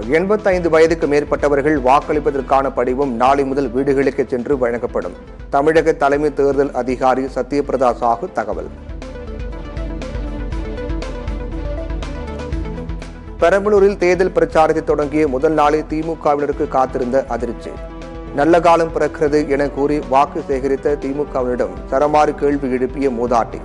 85 வயதுக்கு மேற்பட்டவர்கள் வாக்களிப்பதற்கான படிவம் நாளை முதல் வீடுகளுக்கு சென்று வழங்கப்படும். தமிழக தலைமை தேர்தல் அதிகாரி சத்யபிரதா சாஹூ தகவல். பெரம்பலூரில் தேர்தல் பிரச்சாரத்தை தொடங்கிய முதல் நாளே திமுகவினருக்கு காத்திருந்த அதிர்ச்சி. நல்ல காலம் பிறக்கிறது என கூறி வாக்கு சேகரித்த திமுகவினரிடம் சரமாரி கேள்வி எழுப்பிய மூதாட்டி.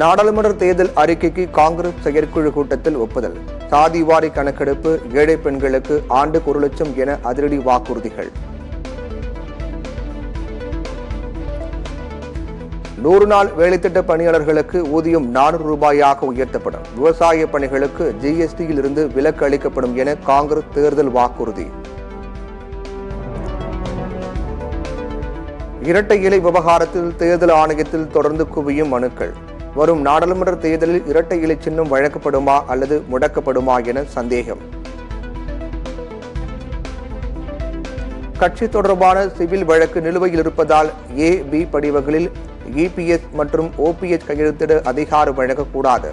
நாடாளுமன்ற தேர்தல் அறிக்கைக்கு காங்கிரஸ் செயற்குழு கூட்டத்தில் ஒப்புதல். சாதிவாரி கணக்கெடுப்பு, ஏழை பெண்களுக்கு ஆண்டுக்கு 1 லட்சம் என அதிரடி வாக்குறுதிகள். 100 நாள் வேலைத்திட்ட பணியாளர்களுக்கு ஊதியம் 400 ரூபாயாக உயர்த்தப்படும். விவசாய பணிகளுக்கு ஜிஎஸ்டியில் இருந்து விலக்கு அளிக்கப்படும் என காங்கிரஸ் தேர்தல் வாக்குறுதி. இரட்டை இலை விவகாரத்தில் தேர்தல் ஆணையத்தில் தொடர்ந்து குவியும் மனுக்கள். வரும் நாடாளுமன்ற தேர்தலில் இரட்டை இலை சின்னம் வழங்கப்படுமா அல்லது முடக்கப்படுமா என சந்தேகம். கட்சி தொடர்பான சிவில் வழக்கு நிலுவையில் இருப்பதால் A-B படிவங்களில் EPS மற்றும் OPS கையெழுத்திட அதிகாரம் வழங்கக்கூடாது.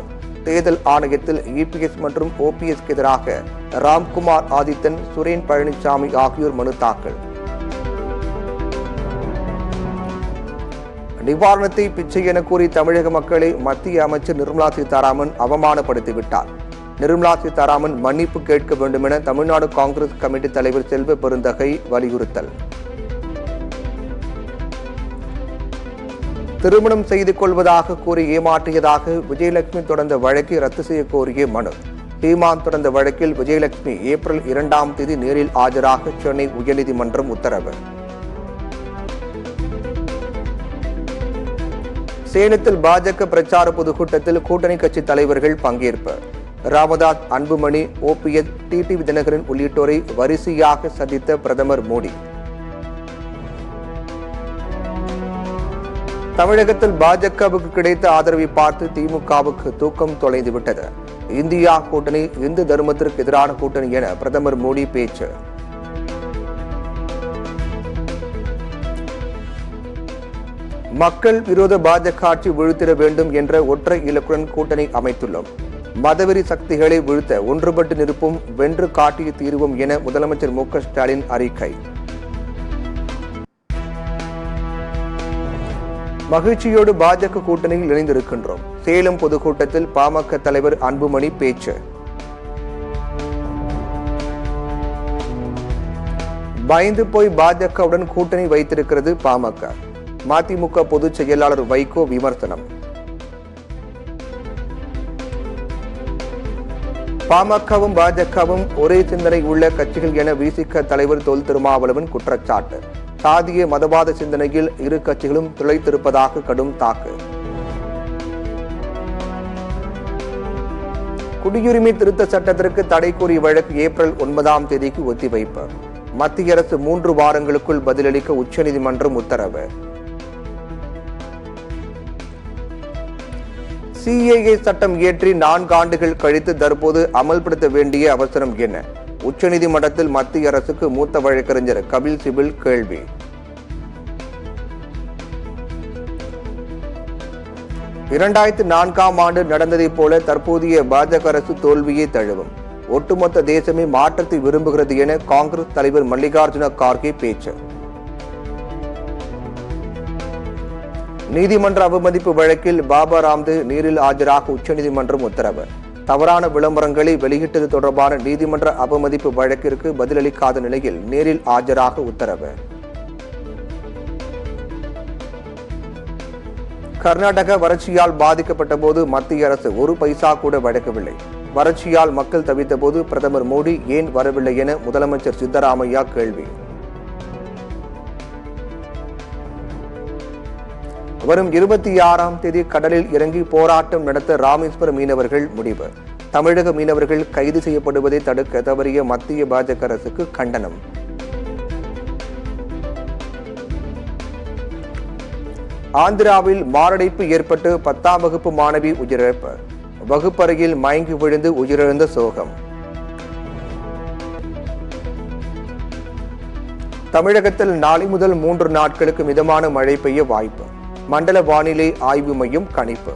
தேர்தல் ஆணையத்தில் EPS மற்றும் OPSக்கு எதிராக ராம்குமார் ஆதித்தன், சுரேன் பழனிசாமி ஆகியோர் மனு தாக்கல். நிவாரணத்தை பிச்சை என கூறி தமிழக மக்களை மத்திய அமைச்சர் நிர்மலா சீதாராமன் அவமானப்படுத்திவிட்டார். நிர்மலா சீதாராமன் மன்னிப்பு கேட்க வேண்டும் என தமிழ்நாடு காங்கிரஸ் கமிட்டி தலைவர் செல்வ பெருந்தகை வலியுறுத்தல். திருமணம் செய்து கொள்வதாக கூறி ஏமாற்றியதாக விஜயலட்சுமி தொடர்ந்த வழக்கை ரத்து செய்ய கோரிய மனு. சீமான் தொடர்ந்த வழக்கில் விஜயலட்சுமி ஏப்ரல் 2ஆம் தேதி நேரில் ஆஜராக சென்னை உயர்நீதிமன்றம் உத்தரவு. சேலத்தில் பாஜக பிரச்சார பொதுக்கூட்டத்தில் கூட்டணி கட்சி தலைவர்கள் பங்கேற்பு. ராமதாஸ், அன்புமணி, OPS, டிடிவி தினகரன் உள்ளிட்டோரை வரிசையாக சந்தித்த பிரதமர் மோடி. தமிழகத்தில் பாஜகவுக்கு கிடைத்த ஆதரவை பார்த்து திமுகவுக்கு தூக்கம் தொலைந்துவிட்டது. இந்தியா கூட்டணி இந்து தர்மத்திற்கு எதிரான கூட்டணி என பிரதமர் மோடி பேச்சு. மக்கள் விரோத பாஜக ஆட்சி வீழ்த்திட வேண்டும் என்ற ஒற்றை இலக்குடன் கூட்டணி அமைத்துள்ளோம். மதவெறி சக்திகளை வீழ்த்த ஒன்றுபட்டு நிற்போம், வென்று காட்டிய தீர்வோம் என முதலமைச்சர் மு.க. ஸ்டாலின் அறிக்கை. மகிழ்ச்சியோடு பாஜக கூட்டணியில் இணைந்திருக்கின்றோம். சேலம் பொதுக்கூட்டத்தில் பாமக தலைவர் அன்புமணி பேச்சு. பயந்து போய் பாஜகவுடன் கூட்டணி வைத்திருக்கிறது பாமக. மதிமுக பொதுச் செயலாளர் வைகோ விமர்சனம். பாமகவும் பாஜகவும் ஒரே சிந்தனை உள்ள கட்சிகள் என விசிக தலைவர் தொல் திருமாவளவன் குற்றச்சாட்டு. சாதிய மதவாத சிந்தனையில் இரு கட்சிகளும் துளைத்திருப்பதாக கடும் தாக்கு. குடியுரிமை திருத்த சட்டத்திற்கு தடை கோரிய வழக்கு ஏப்ரல் 9ஆம் தேதிக்கு ஒத்திவைப்பு. மத்திய அரசு 3 வாரங்களுக்குள் பதிலளிக்க உச்சநீதிமன்றம் உத்தரவு. CAA சட்டம் இயற்றி 4 ஆண்டுகள் கழித்து தற்போது அமல்படுத்த வேண்டிய அவசரம் என்ன? உச்சநீதிமன்றத்தில் மத்திய அரசுக்கு மூத்த வழக்கறிஞர் கபில் சிபில் கேள்வி. (2004ஆம் ஆண்டு நடந்ததைப் போல தற்போதைய பாஜக அரசு தோல்வியை தழுவும். ஒட்டுமொத்த தேசமே மாற்றத்தை விரும்புகிறது என காங்கிரஸ் தலைவர் மல்லிகார்ஜுன கார்கே பேச்சு. நீதிமன்ற அவமதிப்பு வழக்கில் பாபா ராம்தேவ் நேரில் ஆஜராக உச்சநீதிமன்றம் உத்தரவு. தவறான விளம்பரங்களை வெளியிட்டது தொடர்பான நீதிமன்ற அவமதிப்பு வழக்கிற்கு பதிலளிக்காத நிலையில் நேரில் ஆஜராக உத்தரவு. கர்நாடக வறட்சியால் பாதிக்கப்பட்ட போது மத்திய அரசு 1 பைசா கூட வழங்கவில்லை. வறட்சியால் மக்கள் தவித்த போது பிரதமர் மோடி ஏன் வரவில்லை என முதலமைச்சர் சித்தராமையா கேள்வி. வரும் 26ஆம் தேதி கடலில் இறங்கி போராட்டம் நடத்த ராமேஸ்வரம் மீனவர்கள் முடிவு. தமிழக மீனவர்கள் கைது செய்யப்படுவதை தடுக்க தவறிய மத்திய பாஜக அரசுக்கு கண்டனம். ஆந்திராவில் மாரடைப்பு ஏற்பட்டு 10ஆம் வகுப்பு மாணவி உயிரிழப்பு. வகுப்பறையில் மயங்கி விழுந்து உயிரிழந்த சோகம். தமிழகத்தில் நாளை முதல் 3 நாட்களுக்கு மிதமான மழை பெய்ய வாய்ப்பு. மண்டல வானிலை ஆய்வு மையம் கணிப்பு.